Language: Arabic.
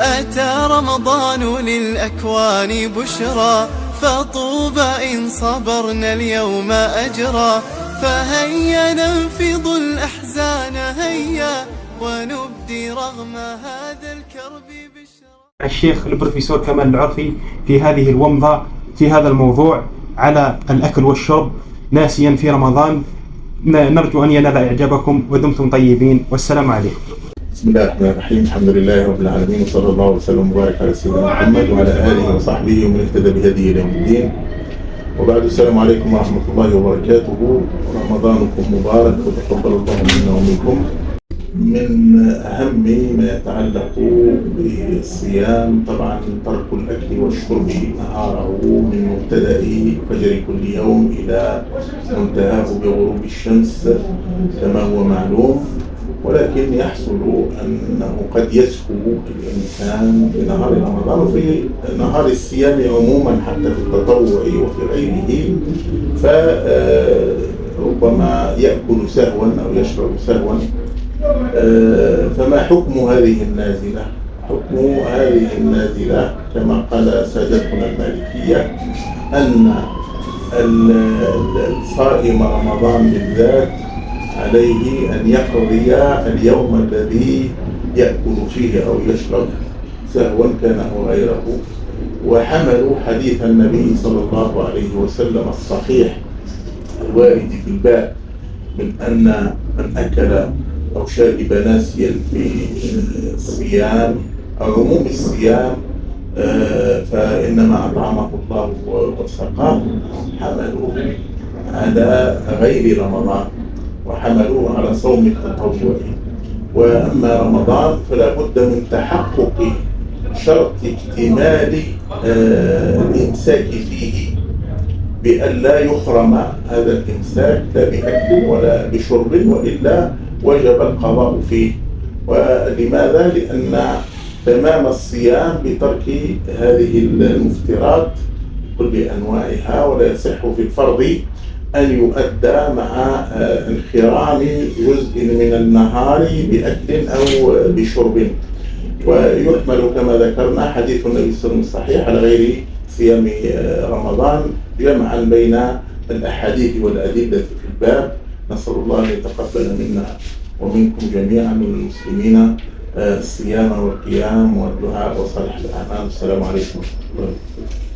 أتى رمضان للأكوان بشرى، فطوبى إن صبرنا اليوم أجرا. فهيا ننفض الأحزان هيا، ونبدي رغم هذا الكرب بشرى. الشيخ البروفيسور كمال العرفي في هذه الومضة في هذا الموضوع على الأكل والشرب ناسيا في رمضان. نرجو أن ينال إعجابكم ودمتم طيبين، والسلام عليكم. بسم الله الرحمن الرحيم. الحمد لله رب العالمين، وصلى الله وسلم وبارك على سيدنا محمد وعلى آله وصحبه ومن اهتدى بهديه إلى يوم الدين. وبعد، السلام عليكم ورحمة الله وبركاته. رمضانكم مبارك وتقبل الله منا ومنكم. من أهم ما يتعلق بالصيام طبعا ترك الأكل والشرب نهاره من مبتدأ فجر كل يوم إلى منتهاه بغروب الشمس كما هو معلوم. ولكن يحصل أنه قد يسهو الإنسان في نهار رمضان وفي نهار الصيام عموما حتى في التطوع وفي غيره، فربما يأكل سهوا أو يشرب سهوا. فما حكم هذه النازلة؟ حكم هذه النازلة كما قال سادتنا المالكية أن الصائم رمضان بالذات عليه أن يقضي اليوم الذي يأكل فيه أو يشرب سهوا كان أو غيره. وحملوا حديث النبي صلى الله عليه وسلم الصحيح الوارد في الباب من أن من أكل أو شرب ناسيا في الصيام أو عموم الصيام فإنما أطعمه الله وسقاه. حملوه على غير رمضان وحملوه على صوم التطوع. وأما رمضان فلا بد من تحقق شرط اكتمال الإمساك فيه بأن لا يحرم هذا الإمساك لا بأكل ولا بشرب، وإلا وجب القضاء فيه. ولماذا؟ لأن تمام الصيام بترك هذه المفترات بكل أنواعها، ولا يصح في الفرض أن يؤدى مع انخرام جزء من النهار بأكل أو بشرب. ويحمل كما ذكرنا حديث النبي صلى الله عليه وسلم الصحيح على غير صيام رمضان جمعا بين الأحاديث والأدلة في الباب. نسأل الله أن يتقبل منا ومنكم جميعا من المسلمين الصيام والقيام والدعاء وصالح الأعمال. السلام عليكم ورحمة الله وبركاته.